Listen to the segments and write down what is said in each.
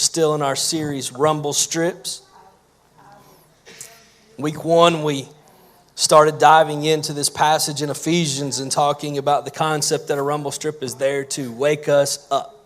Still in our series, Rumble Strips. Week 1, we started diving into this passage in Ephesians and talking about the concept that a rumble strip is there to wake us up,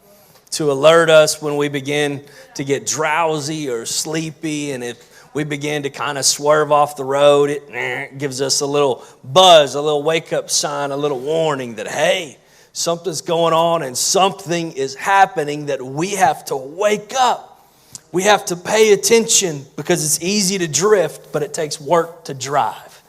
to alert us when we begin to get drowsy or sleepy, and if we begin to kind of swerve off the road, it gives us a little buzz, a little wake-up sign, a little warning that, hey, something's going on and something is happening that we have to wake up. We have to pay attention because it's easy to drift, but it takes work to drive.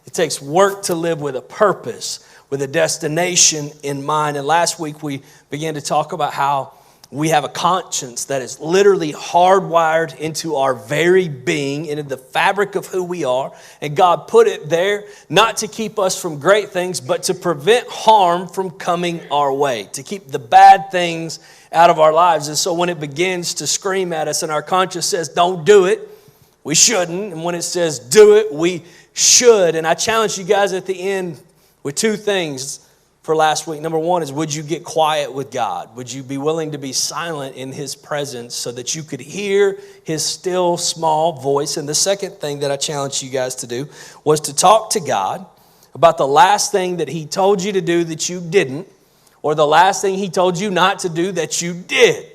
It takes work to live with a purpose, with a destination in mind. And last week we began to talk about how we have a conscience that is literally hardwired into our very being, into the fabric of who we are. And God put it there not to keep us from great things, but to prevent harm from coming our way, to keep the bad things out of our lives. And so when it begins to scream at us and our conscience says, don't do it, we shouldn't. And when it says, do it, we should. And I challenge you guys at the end with two things for last week. Number one is, would you get quiet with God? Would you be willing to be silent in His presence so that you could hear His still small voice? And the second thing that I challenged you guys to do was to talk to God about the last thing that He told you to do that you didn't, or the last thing He told you not to do that you did.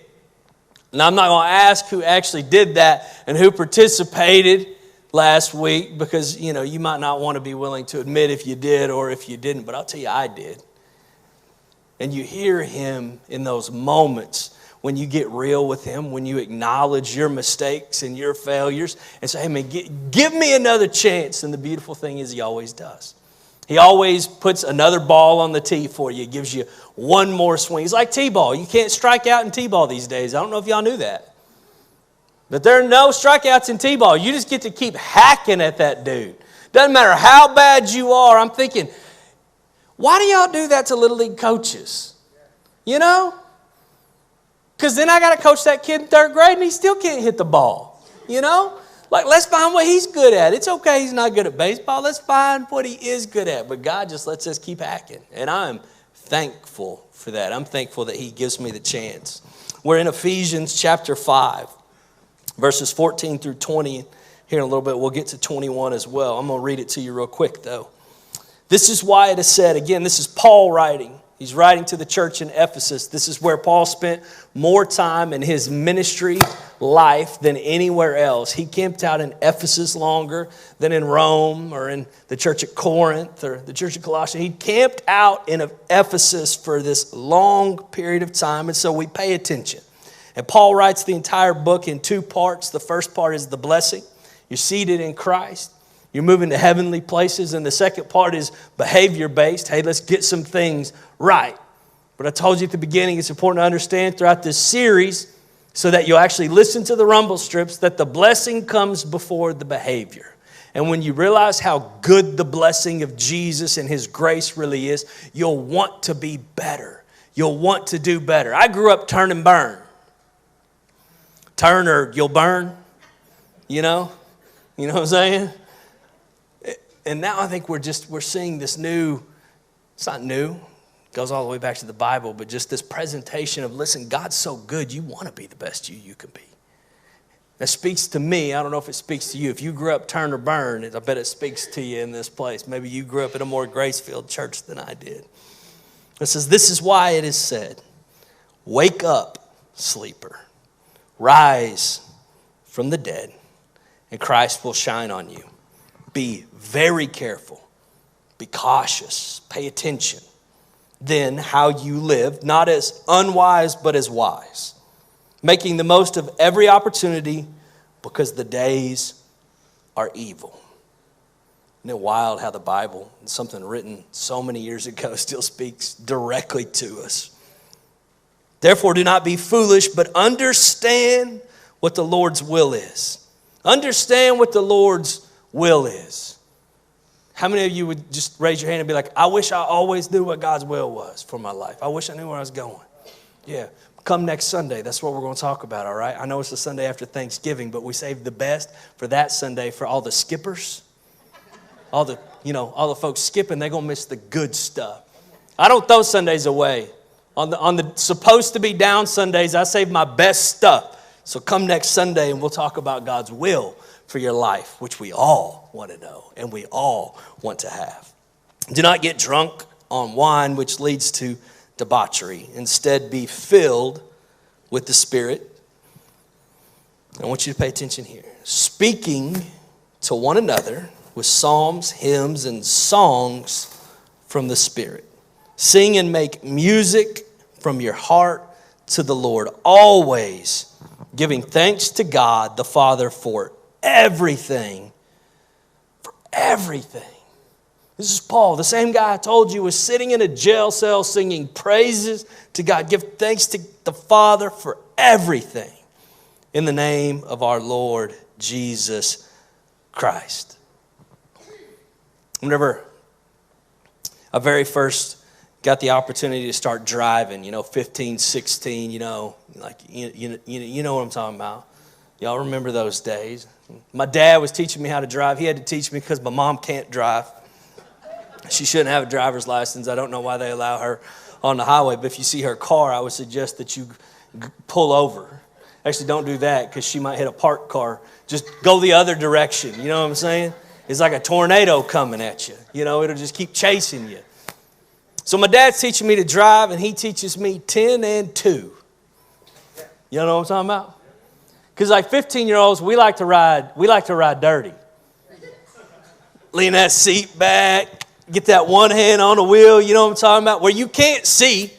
Now, I'm not going to ask who actually did that and who participated last week, because, you might not want to be willing to admit if you did or if you didn't, but I'll tell you, I did. And you hear Him in those moments when you get real with Him, when you acknowledge your mistakes and your failures and say, hey man, give me another chance. And the beautiful thing is He always does. He always puts another ball on the tee for you, gives you one more swing. He's like T-ball. You can't strike out in T-ball these days. I don't know if y'all knew that. But there are no strikeouts in T-ball. You just get to keep hacking at that dude. Doesn't matter how bad you are. I'm thinking, why do y'all do that to Little League coaches? Because then I got to coach that kid in third grade and he still can't hit the ball. Like, let's find what he's good at. It's okay he's not good at baseball. Let's find what he is good at. But God just lets us keep hacking. And I'm thankful for that. I'm thankful that He gives me the chance. We're in Ephesians chapter 5, verses 14 through 20. Here in a little bit, we'll get to 21 as well. I'm going to read it to you real quick, though. This is why it is said, again, this is Paul writing. He's writing to the church in Ephesus. This is where Paul spent more time in his ministry life than anywhere else. He camped out in Ephesus longer than in Rome or in the church at Corinth or the church at Colossae. He camped out in Ephesus for this long period of time, and so we pay attention. And Paul writes the entire book in two parts. The first part is the blessing. You're seated in Christ. You're moving to heavenly places. And the second part is behavior-based. Hey, let's get some things right. But I told you at the beginning, it's important to understand throughout this series so that you'll actually listen to the rumble strips that the blessing comes before the behavior. And when you realize how good the blessing of Jesus and His grace really is, you'll want to be better. You'll want to do better. I grew up turn and burn. Turn or you'll burn. You know what I'm saying? And now I think we're seeing this new, it's not new, it goes all the way back to the Bible, but just this presentation of, listen, God's so good, you want to be the best you can be. That speaks to me. I don't know if it speaks to you. If you grew up turn or burn, I bet it speaks to you in this place. Maybe you grew up in a more grace-filled church than I did. It says, this is why it is said, wake up, sleeper, rise from the dead, and Christ will shine on you. Be very careful. Be cautious. Pay attention. Then how you live, not as unwise, but as wise, making the most of every opportunity because the days are evil. Isn't it wild how the Bible, something written so many years ago, still speaks directly to us? Therefore, do not be foolish, but understand what the Lord's will is. Understand what the Lord's will is. How many of you would just raise your hand and be like, I wish I always knew what God's will was for my life. I wish I knew where I was going. Yeah. Come next Sunday. That's what we're going to talk about, all right? I know it's the Sunday after Thanksgiving, but we saved the best for that Sunday for all the skippers. All the folks skipping, they're going to miss the good stuff. I don't throw Sundays away. On the supposed to be down Sundays, I save my best stuff So come next Sunday and we'll talk about God's will for your life, which we all want to know and we all want to have. Do not get drunk on wine, which leads to debauchery. Instead, be filled with the Spirit. I want you to pay attention here. Speaking to one another with psalms, hymns, and songs from the Spirit. Sing and make music from your heart to the Lord, always giving thanks to God the Father for everything. For everything. This is Paul, the same guy I told you was sitting in a jail cell singing praises to God. Give thanks to the Father for everything in the name of our Lord Jesus Christ. Whenever I very first got the opportunity to start driving, 15, 16, you know what I'm talking about. Y'all remember those days. My dad was teaching me how to drive. He had to teach me because my mom can't drive. She shouldn't have a driver's license. I don't know why they allow her on the highway, but if you see her car, I would suggest that you pull over. Actually, don't do that because she might hit a parked car. Just go the other direction. You know what I'm saying? It's like a tornado coming at you. It'll just keep chasing you. So my dad's teaching me to drive, and he teaches me 10 and 2. You know what I'm talking about? Because like 15-year-olds, we like to ride dirty. Lean that seat back, get that one hand on the wheel, you know what I'm talking about? Where you can't see.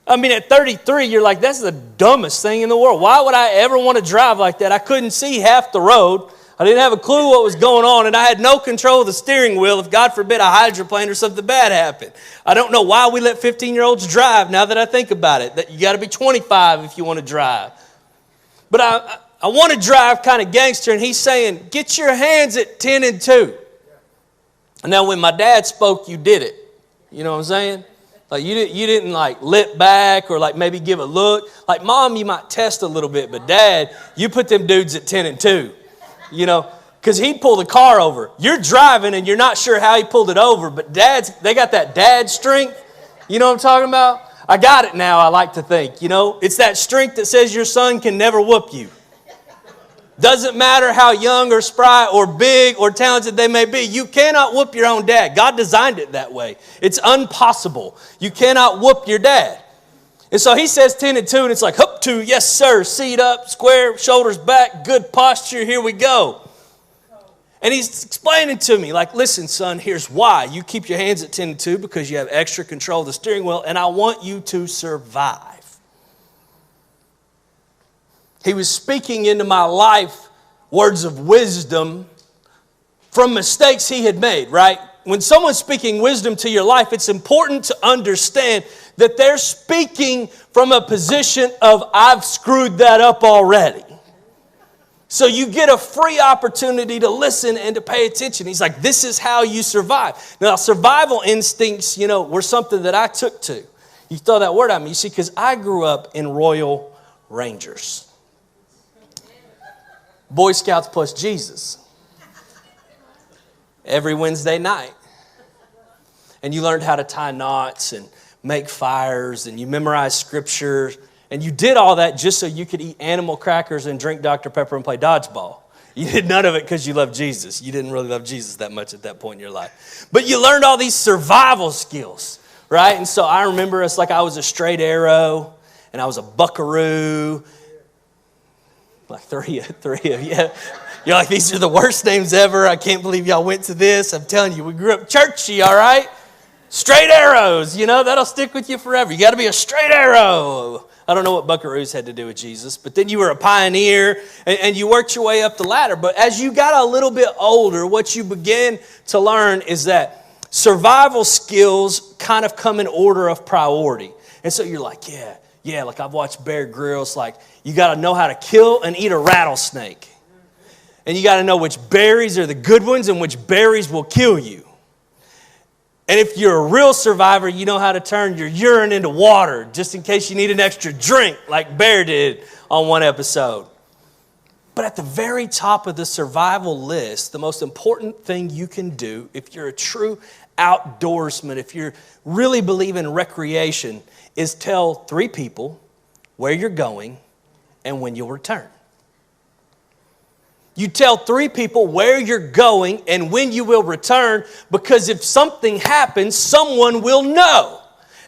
I mean, at 33, you're like, that's the dumbest thing in the world. Why would I ever want to drive like that? I couldn't see half the road. I didn't have a clue what was going on, and I had no control of the steering wheel if, God forbid, a hydroplane or something bad happened. I don't know why we let 15-year-olds drive now that I think about it. That you got to be 25 if you want to drive. But I want to drive kind of gangster, and he's saying, get your hands at 10 and 2. And now when my dad spoke, you did it. You know what I'm saying? Like you didn't like lip back or like maybe give a look. Like mom, you might test a little bit, but dad, you put them dudes at 10 and 2. Because he'd pull the car over. You're driving and you're not sure how he pulled it over, but they got that dad strength. You know what I'm talking about? I got it now, I like to think. It's that strength that says your son can never whoop you. Doesn't matter how young or spry or big or talented they may be. You cannot whoop your own dad. God designed it that way. It's impossible. You cannot whoop your dad. And so he says 10 and 2, and it's like, up 2, yes, sir. Seat up, square, shoulders back, good posture, here we go. And he's explaining to me, like, listen, son, here's why. You keep your hands at 10 and 2 because you have extra control of the steering wheel, and I want you to survive. He was speaking into my life words of wisdom from mistakes he had made, right? When someone's speaking wisdom to your life, it's important to understand that they're speaking from a position of, I've screwed that up already. So you get a free opportunity to listen and to pay attention. He's like, this is how you survive. Now, survival instincts, were something that I took to. You throw that word at me, you see, because I grew up in Royal Rangers. Boy Scouts plus Jesus. Every Wednesday night. And you learned how to tie knots and make fires, and you memorized scripture, and you did all that just so you could eat animal crackers and drink Dr. Pepper and play dodgeball. You did none of it because you loved Jesus. You didn't really love Jesus that much at that point in your life. But you learned all these survival skills, right? And so I remember it's like I was a straight arrow, and I was a buckaroo. Like three of you. You're like, these are the worst names ever. I can't believe y'all went to this. I'm telling you, we grew up churchy, all right? Straight arrows, that'll stick with you forever. You got to be a straight arrow. I don't know what buckaroos had to do with Jesus, but then you were a pioneer and you worked your way up the ladder. But as you got a little bit older, what you began to learn is that survival skills kind of come in order of priority. And so you're like, yeah, like I've watched Bear Grylls, like you got to know how to kill and eat a rattlesnake. And you got to know which berries are the good ones and which berries will kill you. And if you're a real survivor, you know how to turn your urine into water just in case you need an extra drink like Bear did on one episode. But at the very top of the survival list, the most important thing you can do if you're a true outdoorsman, if you really believe in recreation, is tell 3 people where you're going and when you'll return. You tell 3 people where you're going and when you will return, because if something happens, someone will know.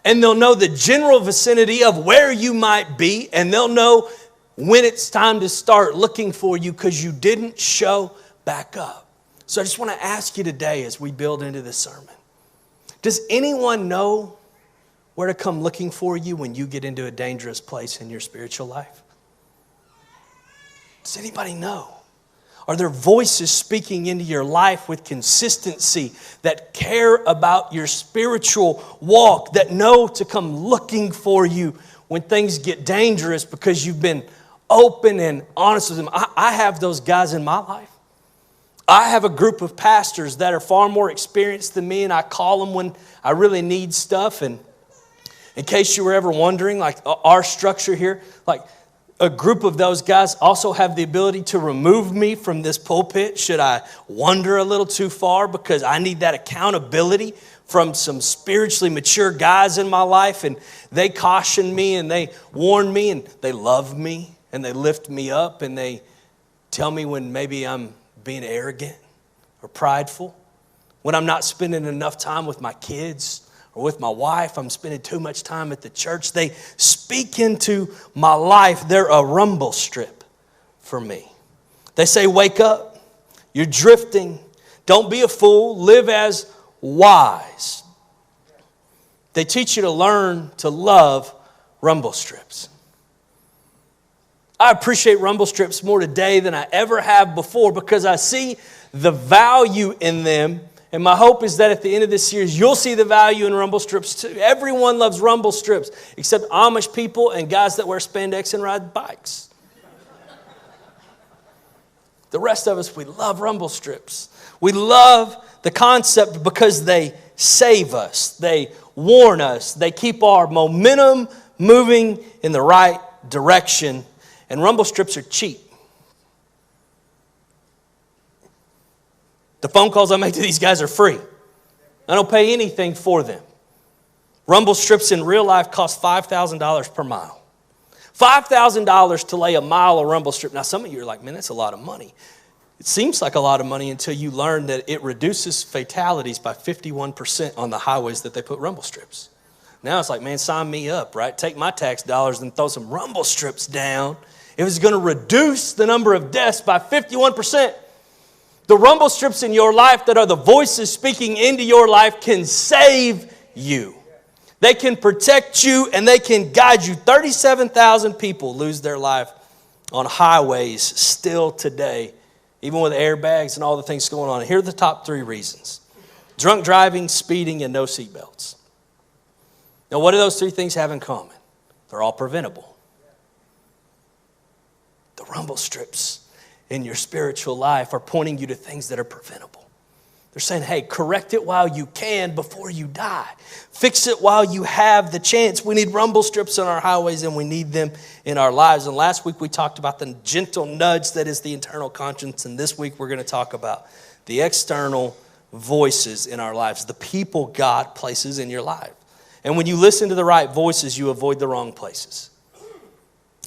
And they'll know the general vicinity of where you might be, and they'll know when it's time to start looking for you because you didn't show back up. So I just want to ask you today as we build into this sermon, does anyone know where to come looking for you when you get into a dangerous place in your spiritual life? Does anybody know? Are there voices speaking into your life with consistency that care about your spiritual walk, that know to come looking for you when things get dangerous because you've been open and honest with them? I have those guys in my life. I have a group of pastors that are far more experienced than me, and I call them when I really need stuff. And in case you were ever wondering, like our structure here, like a group of those guys also have the ability to remove me from this pulpit should I wander a little too far, because I need that accountability from some spiritually mature guys in my life. And they caution me and they warn me and they love me and they lift me up and they tell me when maybe I'm being arrogant or prideful, when I'm not spending enough time with my kids or with my wife, I'm spending too much time at the church. They speak into my life. They're a rumble strip for me. They say, wake up. You're drifting. Don't be a fool. Live as wise. They teach you to learn to love rumble strips. I appreciate rumble strips more today than I ever have before, because I see the value in them. And my hope is that at the end of this series, you'll see the value in rumble strips too. Everyone loves rumble strips, except Amish people and guys that wear spandex and ride bikes. The rest of us, we love rumble strips. We love the concept because they save us. They warn us. They keep our momentum moving in the right direction. And rumble strips are cheap. The phone calls I make to these guys are free. I don't pay anything for them. Rumble strips in real life cost $5,000 per mile. $5,000 to lay a mile of rumble strip. Now, some of you are like, man, that's a lot of money. It seems like a lot of money until you learn that it reduces fatalities by 51% on the highways that they put rumble strips. Now it's like, man, sign me up, right? Take my tax dollars and throw some rumble strips down. It was going to reduce the number of deaths by 51%. The rumble strips in your life that are the voices speaking into your life can save you. They can protect you and they can guide you. 37,000 people lose their life on highways still today, even with airbags and all the things going on. Here are the top 3 reasons: drunk driving, speeding, and no seatbelts. Now, what do those 3 things have in common? They're all preventable. The rumble strips in your spiritual life are pointing you to things that are preventable. They're saying, hey, correct it while you can before you die. Fix it while you have the chance. We need rumble strips on our highways, and we need them in our lives. And last week we talked about the gentle nudge that is the internal conscience. And this week we're going to talk about the external voices in our lives, the people God places in your life. And when you listen to the right voices, you avoid the wrong places.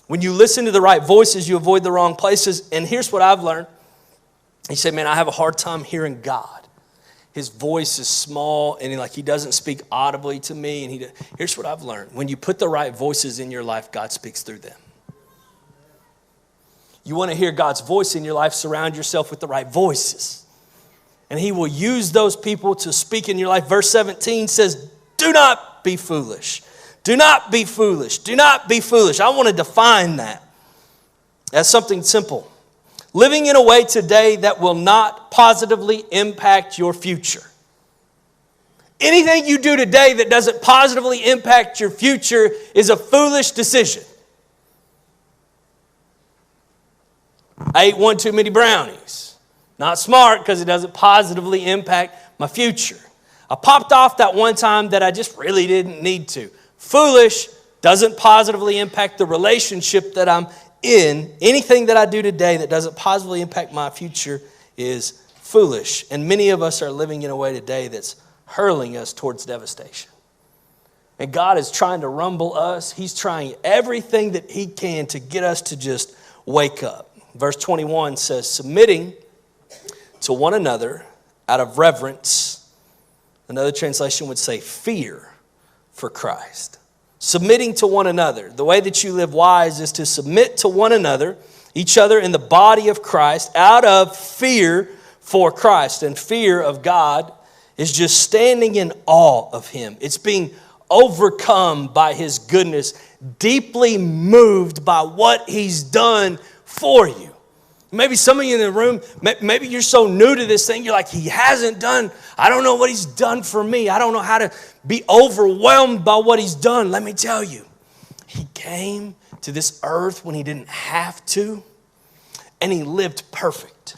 When you listen to the right voices, you avoid the wrong places. And here's what I've learned. He said, man, I have a hard time hearing God. His voice is small and he doesn't speak audibly to me. And here's what I've learned. When you put the right voices in your life, God speaks through them. You want to hear God's voice in your life, surround yourself with the right voices. And he will use those people to speak in your life. Verse 17 says, do not be foolish. Do not be foolish. Do not be foolish. I want to define that as something simple. Living in a way today that will not positively impact your future. Anything you do today that doesn't positively impact your future is a foolish decision. I ate one too many brownies. Not smart because it doesn't positively impact my future. I popped off that one time that I just really didn't need to. Foolish doesn't positively impact the relationship that I'm in. Anything that I do today that doesn't positively impact my future is foolish. And many of us are living in a way today that's hurling us towards devastation. And God is trying to rumble us. He's trying everything that he can to get us to just wake up. Verse 21 says, submitting to one another out of reverence. Another translation would say fear for Christ. Submitting to one another. The way that you live wise is to submit to one another, each other in the body of Christ, out of fear for Christ. And fear of God is just standing in awe of Him. It's being overcome by His goodness, deeply moved by what He's done for you. Maybe some of you in the room, maybe you're so new to this thing, you're like, He hasn't done, I don't know what He's done for me. I don't know how to be overwhelmed by what He's done. Let me tell you, He came to this earth when He didn't have to, and He lived perfect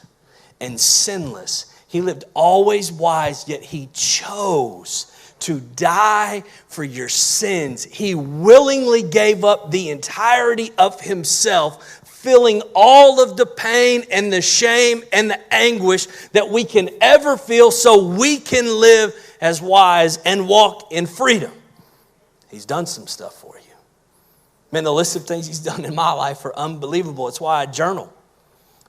and sinless. He lived always wise, yet He chose to die for your sins. He willingly gave up the entirety of Himself, feeling all of the pain and the shame and the anguish that we can ever feel so we can live as wise and walk in freedom. He's done some stuff for you. Man, the list of things He's done in my life are unbelievable. It's why I journal,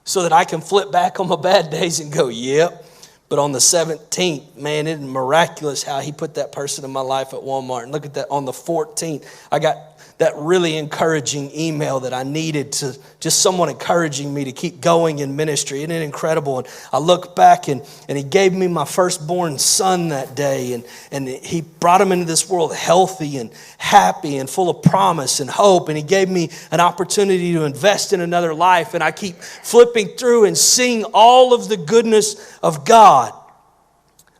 so that I can flip back on my bad days and go, yep. But on the 17th, man, it's miraculous how He put that person in my life at Walmart. And look at that, on the 14th, I got that really encouraging email that I needed, to just someone encouraging me to keep going in ministry. Isn't it incredible? And I look back and He gave me my firstborn son that day. And He brought him into this world healthy and happy and full of promise and hope. And He gave me an opportunity to invest in another life. And I keep flipping through and seeing all of the goodness of God.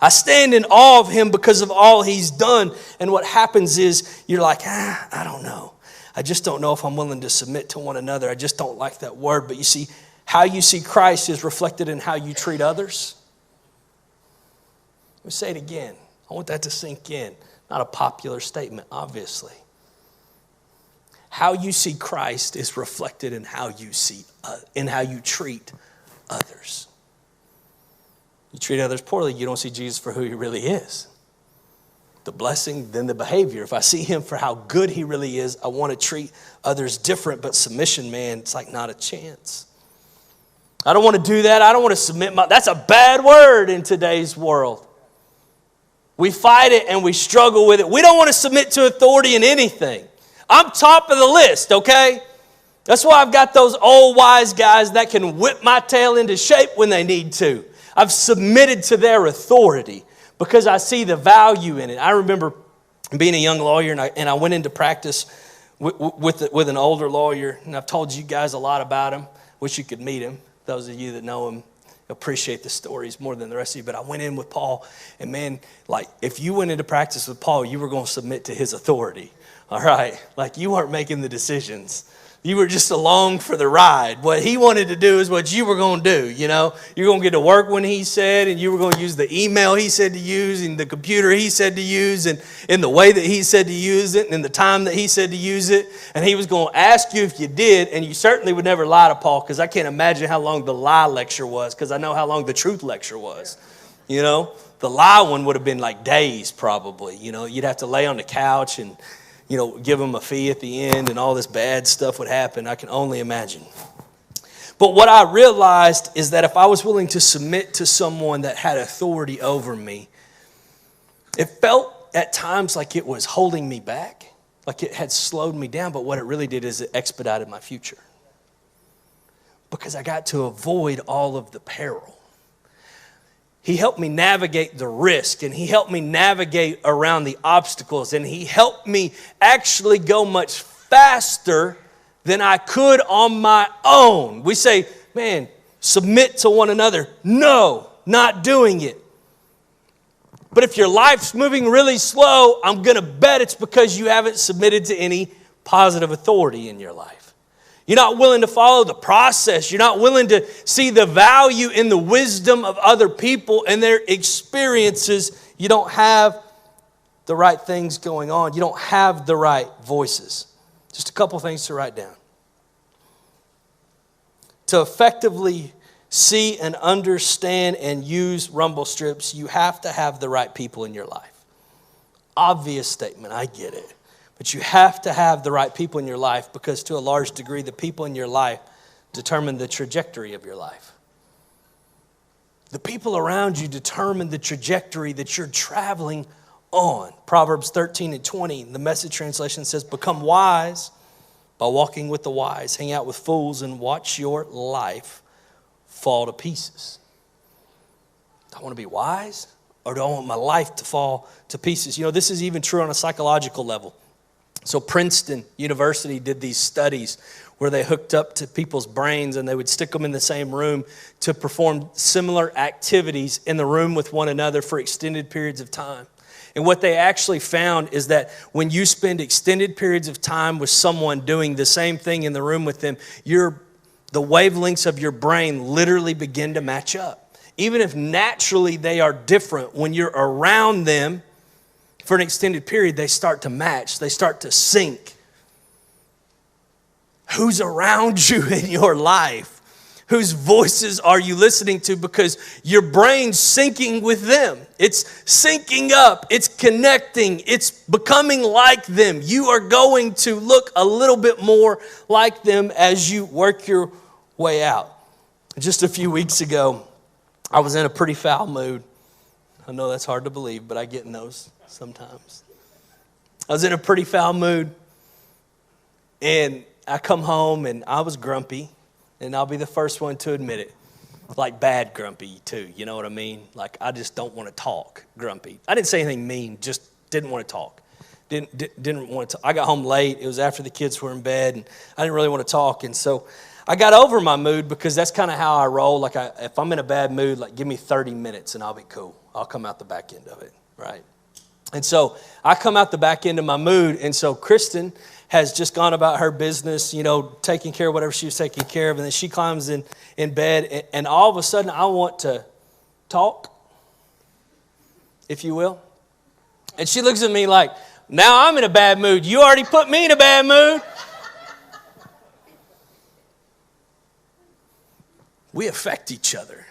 I stand in awe of Him because of all He's done. And what happens is you're like, I don't know. I just don't know if I'm willing to submit to one another. I just don't like that word. But you see, how you see Christ is reflected in how you treat others. Let me say it again. I want that to sink in. Not a popular statement, obviously. How you see Christ is reflected in how you treat others. You treat others poorly, you don't see Jesus for who He really is. The blessing, then the behavior. If I see Him for how good He really is, I want to treat others different. But submission, man, it's like not a chance. I don't want to do that. I don't want to submit that's a bad word in today's world. We fight it and we struggle with it. We don't want to submit to authority in anything. I'm top of the list, okay? That's why I've got those old wise guys that can whip my tail into shape when they need to. I've submitted to their authority because I see the value in it. I remember being a young lawyer, and I went into practice with an older lawyer, and I've told you guys a lot about him. Wish you could meet him. Those of you that know him appreciate the stories more than the rest of you. But I went in with Paul, and man, like if you went into practice with Paul, you were going to submit to his authority. All right, like you weren't making the decisions. You were just along for the ride. What he wanted to do is what you were going to do, you know. You're going to get to work when he said, and you were going to use the email he said to use, and the computer he said to use, and in the way that he said to use it, and in the time that he said to use it. And he was going to ask you if you did, and you certainly would never lie to Paul, because I can't imagine how long the lie lecture was, because I know how long the truth lecture was, you know. The lie one would have been like days probably, you know. You'd have to lay on the couch and give them a fee at the end, and all this bad stuff would happen. I can only imagine. But what I realized is that if I was willing to submit to someone that had authority over me, it felt at times like it was holding me back, like it had slowed me down. But what it really did is it expedited my future, because I got to avoid all of the peril. He helped me navigate the risk, and He helped me navigate around the obstacles, and He helped me actually go much faster than I could on my own. We say, man, submit to one another. No, not doing it. But if your life's moving really slow, I'm going to bet it's because you haven't submitted to any positive authority in your life. You're not willing to follow the process. You're not willing to see the value in the wisdom of other people and their experiences. You don't have the right things going on. You don't have the right voices. Just a couple things to write down. To effectively see and understand and use rumble strips, you have to have the right people in your life. Obvious statement, I get it. But you have to have the right people in your life, because to a large degree, the people in your life, determine the trajectory of your life. The people around you determine the trajectory that you're traveling on. Proverbs 13:20, the Message translation says, become wise by walking with the wise. Hang out with fools and watch your life fall to pieces. Do I want to be wise, or do I want my life to fall to pieces? You know, this is even true on a psychological level. So Princeton University did these studies where they hooked up to people's brains and they would stick them in the same room to perform similar activities in the room with one another for extended periods of time. And what they actually found is that when you spend extended periods of time with someone doing the same thing in the room with them, the wavelengths of your brain literally begin to match up. Even if naturally they are different, when you're around them for an extended period, they start to match, they start to sync. Who's around you in your life? Whose voices are you listening to? Because your brain's syncing with them. It's syncing up. It's connecting. It's becoming like them. You are going to look a little bit more like them as you work your way out. Just a few weeks ago, I was in a pretty foul mood. I know that's hard to believe, but I get in those sometimes. I was in a pretty foul mood, and I come home, and I was grumpy. And I'll be the first one to admit it. Like bad grumpy too, you know what I mean? Like I just don't want to talk grumpy. I didn't say anything mean, just didn't want to talk. Didn't want to talk. I got home late. It was after the kids were in bed, and I didn't really want to talk. And so I got over my mood because that's kind of how I roll. Like if I'm in a bad mood, like give me 30 minutes and I'll be cool. I'll come out the back end of it, right? And so I come out the back end of my mood, and so Kristen has just gone about her business, you know, taking care of whatever she was taking care of. And then she climbs in bed, and all of a sudden I want to talk, if you will. And she looks at me like, now I'm in a bad mood. You already put me in a bad mood. We affect each other.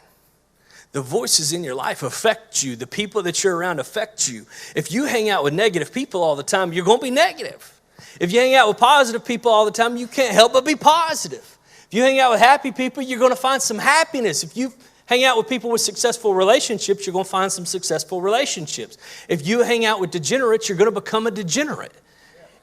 The voices in your life affect you. The people that you're around affect you. If you hang out with negative people all the time, you're going to be negative. If you hang out with positive people all the time, you can't help but be positive. If you hang out with happy people, you're going to find some happiness. If you hang out with people with successful relationships, you're going to find some successful relationships. If you hang out with degenerates, you're going to become a degenerate.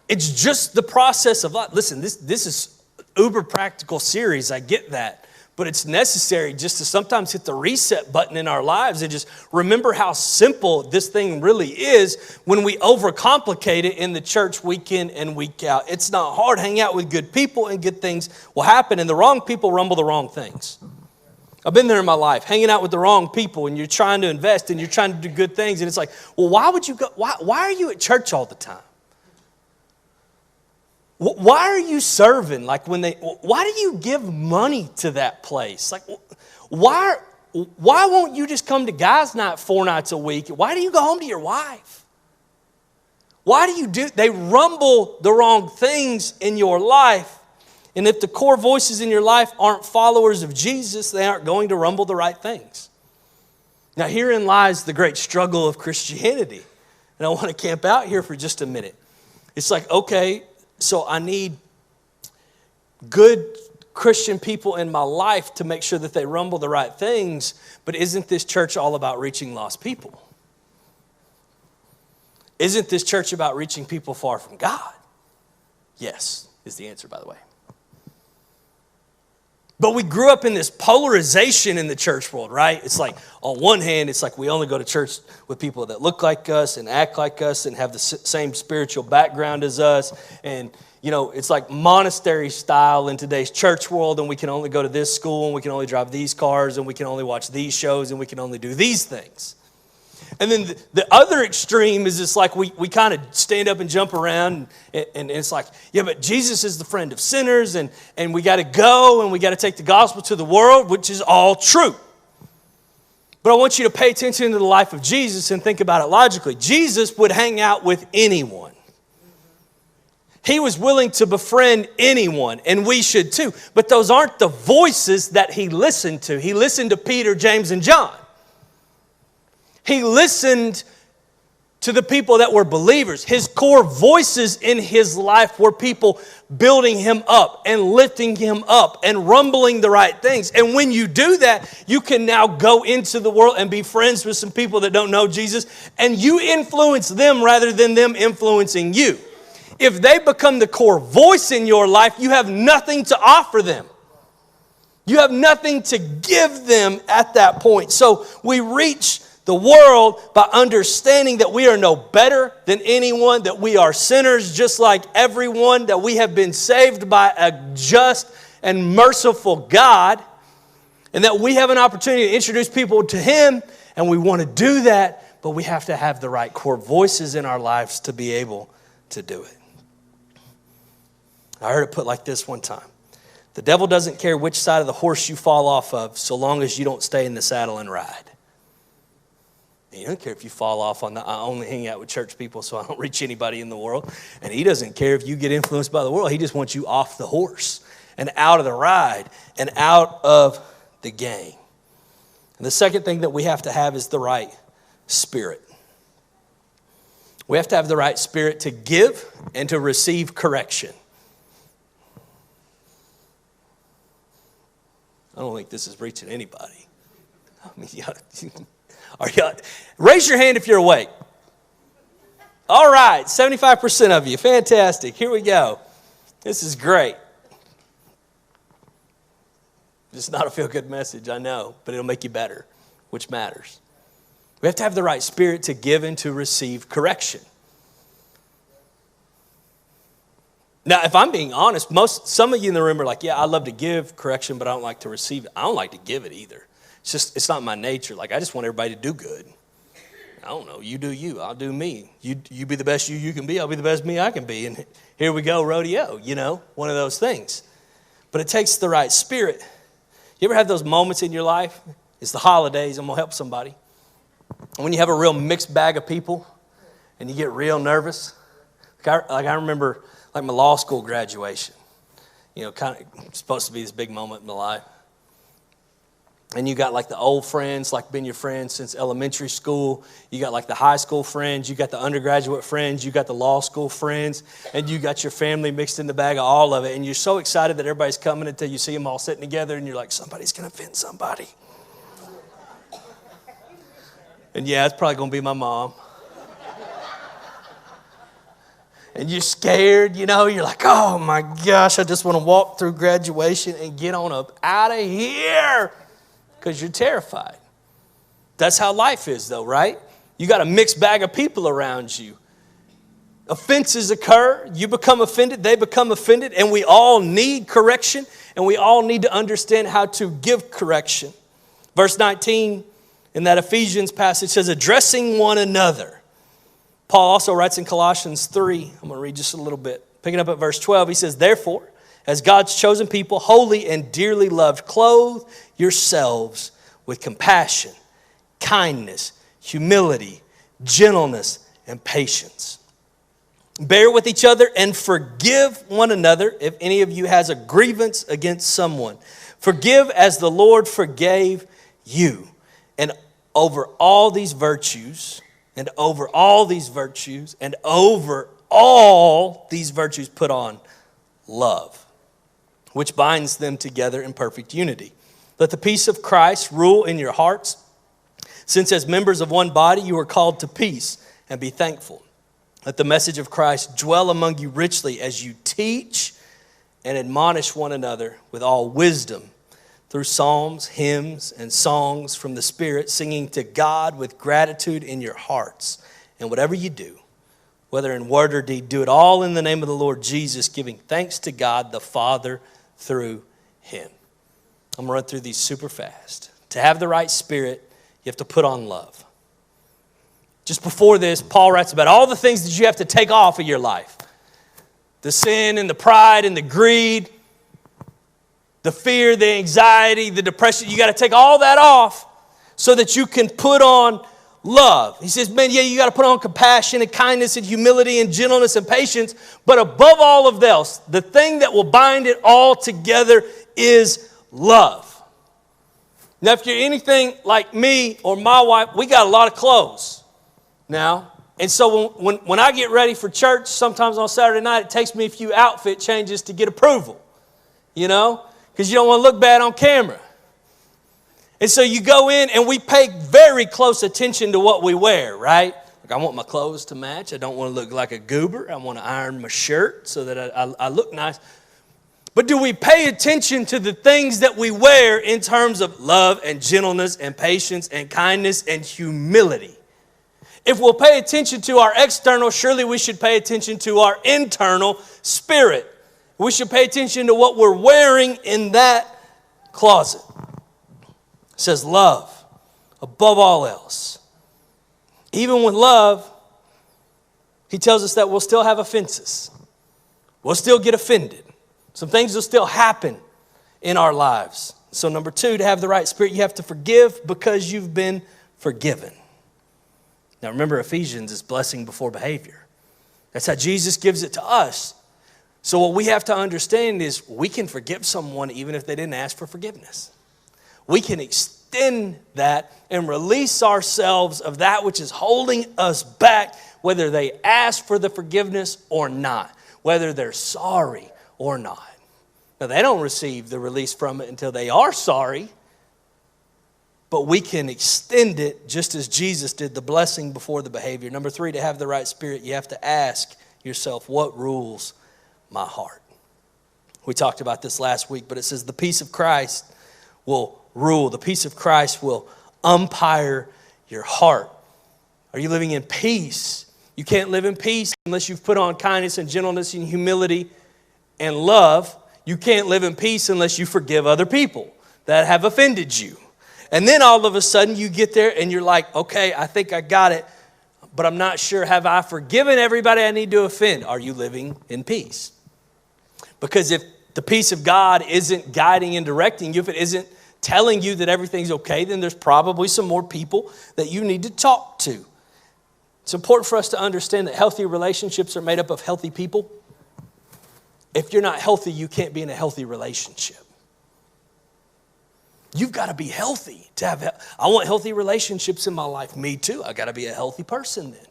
It's just the process of life. Listen, this is uber practical series. I get that. But it's necessary just to sometimes hit the reset button in our lives and just remember how simple this thing really is when we overcomplicate it in the church week in and week out. It's not hard. Hang out with good people and good things will happen. And the wrong people rumble the wrong things. I've been there in my life, hanging out with the wrong people, and you're trying to invest and you're trying to do good things. And it's like, well, why would you go? Why are you at church all the time? Why are you serving? Like why do you give money to that place? Like, why won't you just come to guys' night 4 nights a week? Why do you go home to your wife? Why do you they rumble the wrong things in your life. And if the core voices in your life aren't followers of Jesus, they aren't going to rumble the right things. Now, herein lies the great struggle of Christianity. And I want to camp out here for just a minute. It's like, okay, so I need good Christian people in my life to make sure that they rumble the right things. But isn't this church all about reaching lost people? Isn't this church about reaching people far from God? Yes, is the answer, by the way. But we grew up in this polarization in the church world, right? It's like, on one hand, it's like we only go to church with people that look like us and act like us and have the same spiritual background as us. And, you know, it's like monastery style in today's church world, and we can only go to this school, and we can only drive these cars, and we can only watch these shows, and we can only do these things. And then the other extreme is it's like we kind of stand up and jump around, and it's like, yeah, but Jesus is the friend of sinners, and we got to go, and we got to take the gospel to the world, which is all true. But I want you to pay attention to the life of Jesus and think about it logically. Jesus would hang out with anyone. He was willing to befriend anyone, and we should too. But those aren't the voices that he listened to. He listened to Peter, James, and John. He listened to the people that were believers. His core voices in his life were people building him up and lifting him up and rumbling the right things. And when you do that, you can now go into the world and be friends with some people that don't know Jesus, and you influence them rather than them influencing you. If they become the core voice in your life, you have nothing to offer them. You have nothing to give them at that point. So we reach the world by understanding that we are no better than anyone, that we are sinners just like everyone, that we have been saved by a just and merciful God, and that we have an opportunity to introduce people to Him, and we want to do that, but we have to have the right core voices in our lives to be able to do it. I heard it put like this one time. The devil doesn't care which side of the horse you fall off of so long as you don't stay in the saddle and ride. He doesn't care if you fall off on I only hang out with church people so I don't reach anybody in the world. And he doesn't care if you get influenced by the world. He just wants you off the horse and out of the ride and out of the game. And the second thing that we have to have is the right spirit. We have to have the right spirit to give and to receive correction. I don't think this is reaching anybody. I mean, raise your hand if you're awake. All right, 75% of you. Fantastic. Here we go. This is great. It's not a feel-good message, I know, but it'll make you better, which matters. We have to have the right spirit to give and to receive correction. Now, if I'm being honest, some of you in the room are like, yeah, I love to give correction, but I don't like to receive it. I don't like to give it either. It's not my nature. Like, I just want everybody to do good. I don't know. You do you. I'll do me. You be the best you can be. I'll be the best me I can be. And here we go, rodeo, one of those things. But it takes the right spirit. You ever have those moments in your life? It's the holidays. I'm going to help somebody. When you have a real mixed bag of people and you get real nervous. Like I remember like my law school graduation. Kind of supposed to be this big moment in my life. And you got like the old friends, like been your friends since elementary school. You got like the high school friends. You got the undergraduate friends. You got the law school friends. And you got your family mixed in the bag of all of it. And you're so excited that everybody's coming until you see them all sitting together. And you're like, somebody's going to offend somebody. And yeah, it's probably going to be my mom. And you're scared, you're like, oh my gosh, I just want to walk through graduation and get on up out of here. Because you're terrified. That's how life is though, right? You got a mixed bag of people around you. Offenses occur. You become offended. They become offended. And we all need correction. And we all need to understand how to give correction. Verse 19 in that Ephesians passage says, addressing one another. Paul also writes in Colossians 3. I'm going to read just a little bit. Picking up at verse 12, he says, therefore, as God's chosen people, holy and dearly loved, clothe yourselves with compassion, kindness, humility, gentleness, and patience. Bear with each other and forgive one another if any of you has a grievance against someone. Forgive as the Lord forgave you. And over all these virtues, put on love, which binds them together in perfect unity. Let the peace of Christ rule in your hearts, since as members of one body you are called to peace, and be thankful. Let the message of Christ dwell among you richly as you teach and admonish one another with all wisdom through psalms, hymns, and songs from the Spirit, singing to God with gratitude in your hearts. And whatever you do, whether in word or deed, do it all in the name of the Lord Jesus, giving thanks to God the Father through Him. I'm going to run through these super fast. To have the right spirit, you have to put on love. Just before this, Paul writes about all the things that you have to take off of your life. The sin and the pride and the greed, the fear, the anxiety, the depression. You got to take all that off so that you can put on love. He says, man, yeah, you got to put on compassion and kindness and humility and gentleness and patience. But above all of else, the thing that will bind it all together is love. Now, if you're anything like me or my wife, we got a lot of clothes. Now, And so when I get ready for church, sometimes on Saturday night, it takes me a few outfit changes to get approval, because you don't want to look bad on camera. And so you go in and we pay very close attention to what we wear, right? Like, I want my clothes to match. I don't want to look like a goober. I want to iron my shirt so that I look nice. But do we pay attention to the things that we wear in terms of love and gentleness and patience and kindness and humility? If we'll pay attention to our external, surely we should pay attention to our internal spirit. We should pay attention to what we're wearing in that closet. It says love above all else. Even with love, he tells us that we'll still have offenses. We'll still get offended. Some things will still happen in our lives. So number 2, to have the right spirit, you have to forgive because you've been forgiven. Now remember, Ephesians is blessing before behavior. That's how Jesus gives it to us. So what we have to understand is we can forgive someone even if they didn't ask for forgiveness. We can extend that and release ourselves of that which is holding us back, whether they ask for the forgiveness or not, whether they're sorry or not. Now, they don't receive the release from it until they are sorry, but we can extend it just as Jesus did, the blessing before the behavior. Number 3, to have the right spirit, you have to ask yourself, what rules my heart? We talked about this last week, but it says the peace of Christ will rule. The peace of Christ will umpire your heart. Are you living in peace? You can't live in peace unless you've put on kindness and gentleness and humility and love. You can't live in peace unless you forgive other people that have offended you. And then all of a sudden you get there and you're like, okay, I think I got it, but I'm not sure. Have I forgiven everybody I need to offend? Are you living in peace? Because if the peace of God isn't guiding and directing you, if it isn't telling you that everything's okay, then there's probably some more people that you need to talk to. It's important for us to understand that healthy relationships are made up of healthy people. If you're not healthy, you can't be in a healthy relationship. You've got to be healthy to have. I want healthy relationships in my life. Me too. I've got to be a healthy person then.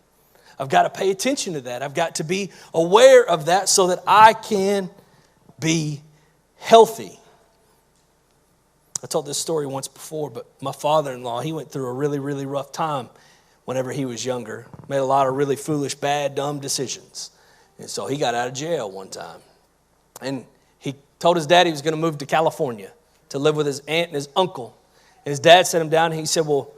I've got to pay attention to that. I've got to be aware of that so that I can be healthy. I told this story once before, but my father-in-law, he went through a really, really rough time whenever he was younger. Made a lot of really foolish, bad, dumb decisions. And so he got out of jail one time. And he told his dad he was going to move to California to live with his aunt and his uncle. And his dad sat him down and he said, well,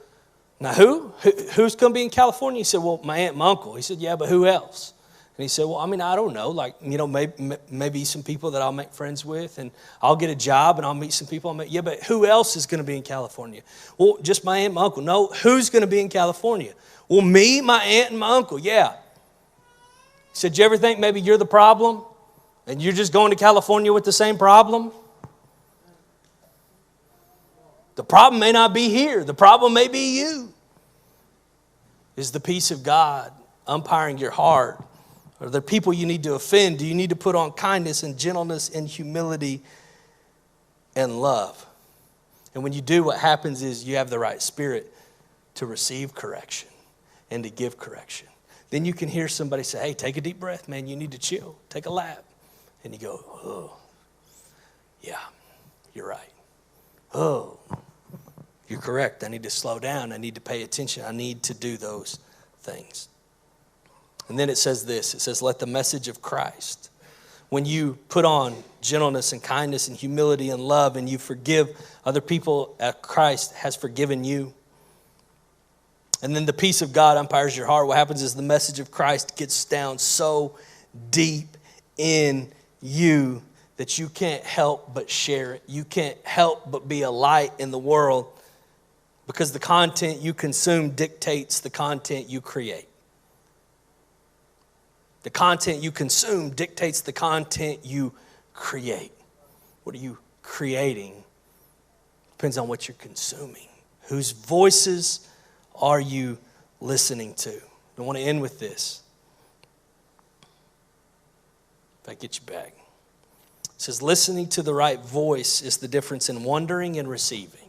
now who's going to be in California? He said, well, my aunt and my uncle. He said, yeah, but who else? And he said, well, I don't know. Like, maybe some people that I'll make friends with, and I'll get a job and I'll meet some people. Yeah, but who else is going to be in California? Well, just my aunt and my uncle. No, who's going to be in California? Well, me, my aunt, and my uncle. Yeah. He said, do you ever think maybe you're the problem? And you're just going to California with the same problem? The problem may not be here. The problem may be you. Is the peace of God umpiring your heart? Are there people you need to offend? Do you need to put on kindness and gentleness and humility and love? And when you do, what happens is you have the right spirit to receive correction and to give correction. Then you can hear somebody say, hey, take a deep breath, man. You need to chill. Take a lap. And you go, oh, yeah, you're right. Oh, you're correct. I need to slow down. I need to pay attention. I need to do those things. And then it says this. It says, let the message of Christ. When you put on gentleness and kindness and humility and love and you forgive other people as Christ has forgiven you. And then the peace of God umpires your heart. What happens is the message of Christ gets down so deep in you that you can't help but share it. You can't help but be a light in the world because the content you consume dictates the content you create. The content you consume dictates the content you create. What are you creating? Depends on what you're consuming. Whose voices are you listening to? I want to end with this. If I get you back. It says, listening to the right voice is the difference in wondering and receiving.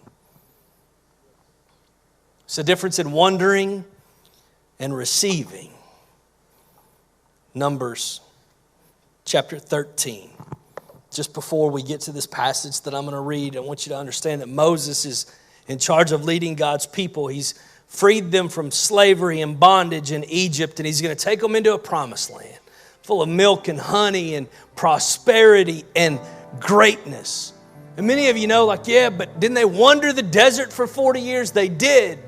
It's the difference in wondering and receiving. Numbers chapter 13. Just before we get to this passage that I'm going to read, I want you to understand that Moses is in charge of leading God's people. He's freed them from slavery and bondage in Egypt, and he's going to take them into a promised land full of milk and honey and prosperity and greatness. And many of you know, like, yeah, but didn't they wander the desert for 40 years? They did.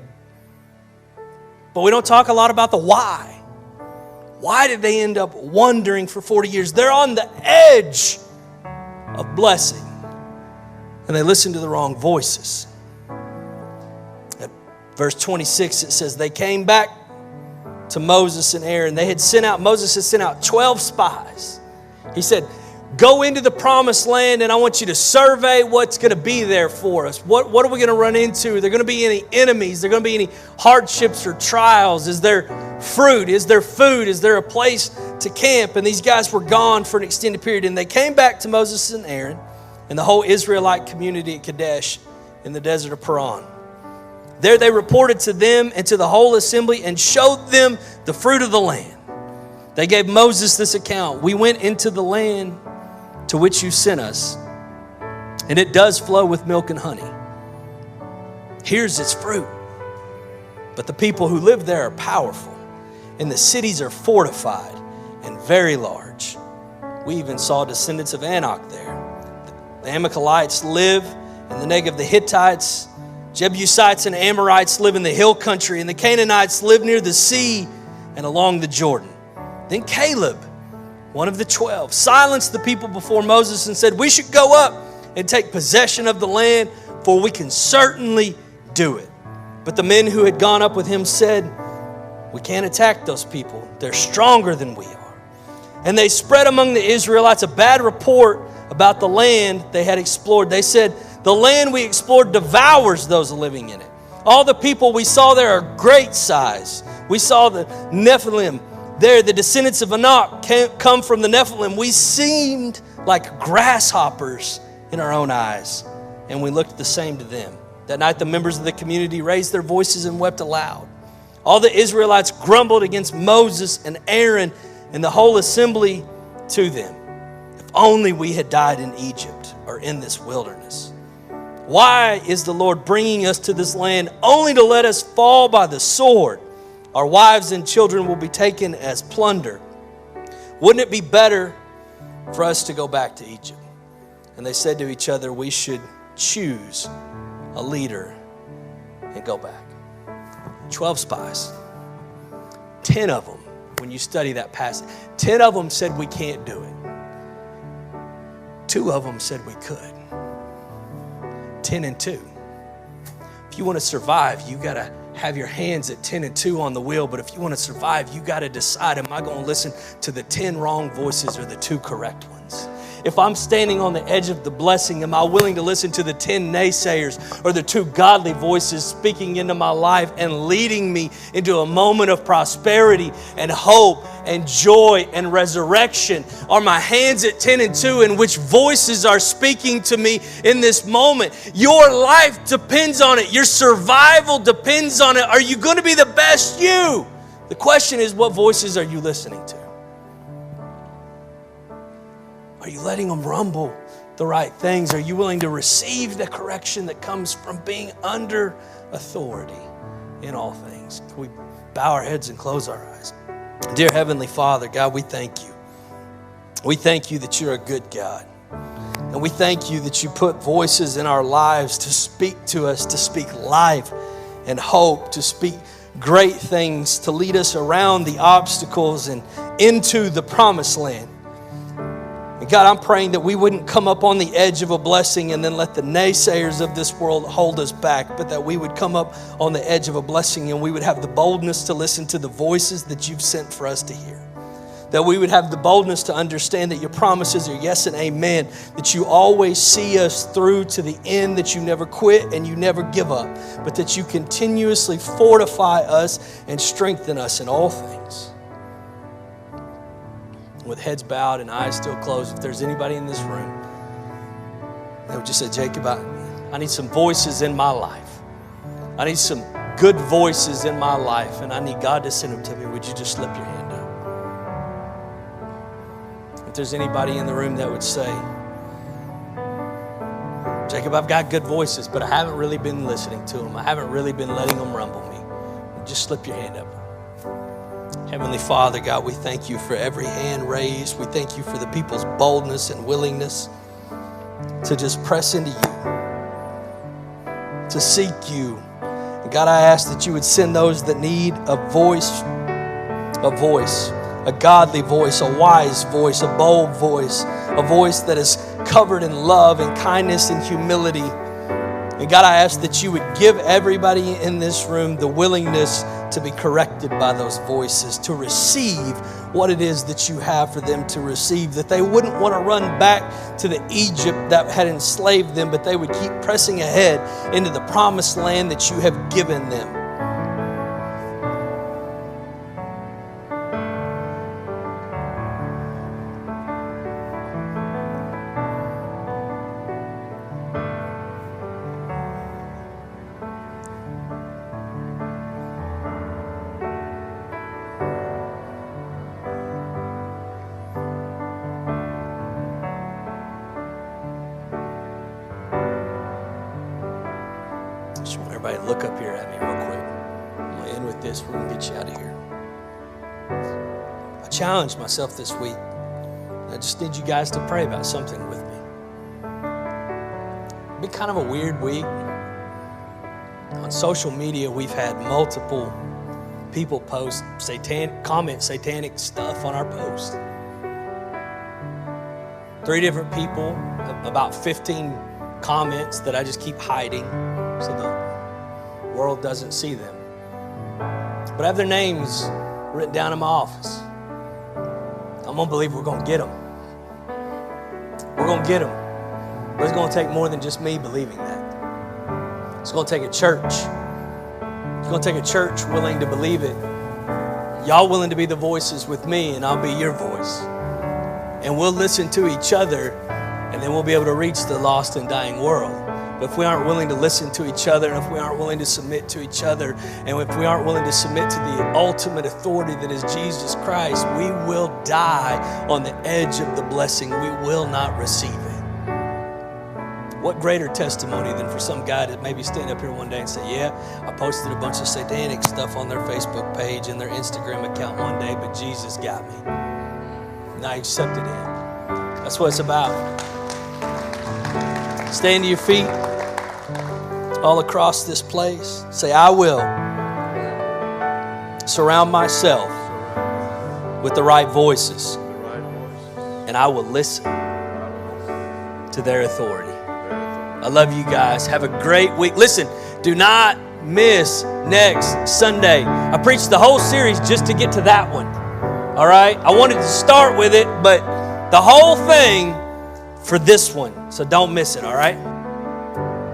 But we don't talk a lot about the why. Why did they end up wandering for 40 years? They're on the edge of blessing, and they listened to the wrong voices. At verse 26, it says, they came back to Moses and Aaron. Moses had sent out 12 spies. He said, go into the promised land, and I want you to survey what's going to be there for us. What are we going to run into? Are there going to be any enemies? Are there going to be any hardships or trials? Is there fruit? Is there food? Is there a place to camp? And these guys were gone for an extended period, and they came back to Moses and Aaron and the whole Israelite community at Kadesh in the desert of Paran. There they reported to them and to the whole assembly and showed them the fruit of the land. They gave Moses this account. We went into the land to which you sent us, and it does flow with milk and honey. Here's its fruit. But the people who live there are powerful, and the cities are fortified and very large. We even saw descendants of Anak there. The Amalekites live in the Negev, the Hittites, Jebusites and Amorites live in the hill country, and the Canaanites live near the sea and along the Jordan. Then Caleb, one of the 12, silenced the people before Moses and said, we should go up and take possession of the land, for we can certainly do it. But the men who had gone up with him said, we can't attack those people. They're stronger than we are. And they spread among the Israelites a bad report about the land they had explored. They said, the land we explored devours those living in it. All the people we saw there are great size. We saw the Nephilim there, the descendants of Anak come from the Nephilim. We seemed like grasshoppers in our own eyes, and we looked the same to them. That night the members of the community raised their voices and wept aloud. All the Israelites grumbled against Moses and Aaron and the whole assembly to them. If only we had died in Egypt or in this wilderness. Why is the Lord bringing us to this land only to let us fall by the sword? Our wives and children will be taken as plunder. Wouldn't it be better for us to go back to Egypt? And they said to each other, we should choose a leader and go back. 12 spies. 10 of them, when you study that passage, 10 of them said we can't do it. 2 of them said we could. 10 and 2. If you want to survive, you got to have your hands at 10 and 2 on the wheel. But if you want to survive, you got to decide, am I going to listen to the 10 wrong voices or the 2 correct ones? If I'm standing on the edge of the blessing, am I willing to listen to the 10 naysayers or the 2 godly voices speaking into my life and leading me into a moment of prosperity and hope and joy and resurrection? Are my hands at 10 and 2, and which voices are speaking to me in this moment? Your life depends on it. Your survival depends on it. Are you going to be the best you? The question is, what voices are you listening to? Are you letting them rumble the right things? Are you willing to receive the correction that comes from being under authority in all things? Can we bow our heads and close our eyes? Dear Heavenly Father, God, we thank you. We thank you that you're a good God. And we thank you that you put voices in our lives to speak to us, to speak life and hope, to speak great things, to lead us around the obstacles and into the promised land. And God, I'm praying that we wouldn't come up on the edge of a blessing and then let the naysayers of this world hold us back, but that we would come up on the edge of a blessing and we would have the boldness to listen to the voices that you've sent for us to hear. That we would have the boldness to understand that your promises are yes and amen, that you always see us through to the end, that you never quit and you never give up, but that you continuously fortify us and strengthen us in all things. With heads bowed and eyes still closed, if there's anybody in this room that would just say, Jacob, I need some voices in my life. I need some good voices in my life, and I need God to send them to me. Would you just slip your hand up? If there's anybody in the room that would say, Jacob, I've got good voices, but I haven't really been listening to them. I haven't really been letting them rumble me. Just slip your hand up. Heavenly Father, God, we thank you for every hand raised. We thank you for the people's boldness and willingness to just press into you, to seek you. And God, I ask that you would send those that need a voice, a godly voice, a wise voice, a bold voice, a voice that is covered in love and kindness and humility. And God, I ask that you would give everybody in this room the willingness to be corrected by those voices, to receive what it is that you have for them to receive, that they wouldn't want to run back to the Egypt that had enslaved them, but they would keep pressing ahead into the promised land that you have given them. Everybody look up here at me real quick. I'm going to end with this. We're going to get you out of here. I challenged myself this week. I just need you guys to pray about something with me. It's been kind of a weird week. On social media, we've had multiple people post comment satanic stuff on our post. 3 different people, about 15 comments that I just keep hiding so the world doesn't see them. But I have their names written down in my office. I'm going to believe we're going to get them. We're going to get them. But it's going to take more than just me believing that. It's going to take a church. It's going to take a church willing to believe it. Y'all willing to be the voices with me, and I'll be your voice. And we'll listen to each other, and then we'll be able to reach the lost and dying world. But if we aren't willing to listen to each other, and if we aren't willing to submit to each other, and if we aren't willing to submit to the ultimate authority that is Jesus Christ, we will die on the edge of the blessing. We will not receive it. What greater testimony than for some guy to maybe stand up here one day and say, yeah, I posted a bunch of satanic stuff on their Facebook page and their Instagram account one day, but Jesus got me. And I accepted him. That's what it's about. Stand to your feet all across this place. Say, I will surround myself with the right voices, and I will listen to their authority. I love you guys. Have a great week. Listen, do not miss next Sunday. I preached the whole series just to get to that one. All right? I wanted to start with it, but the whole thing for this one. So don't miss it, all right?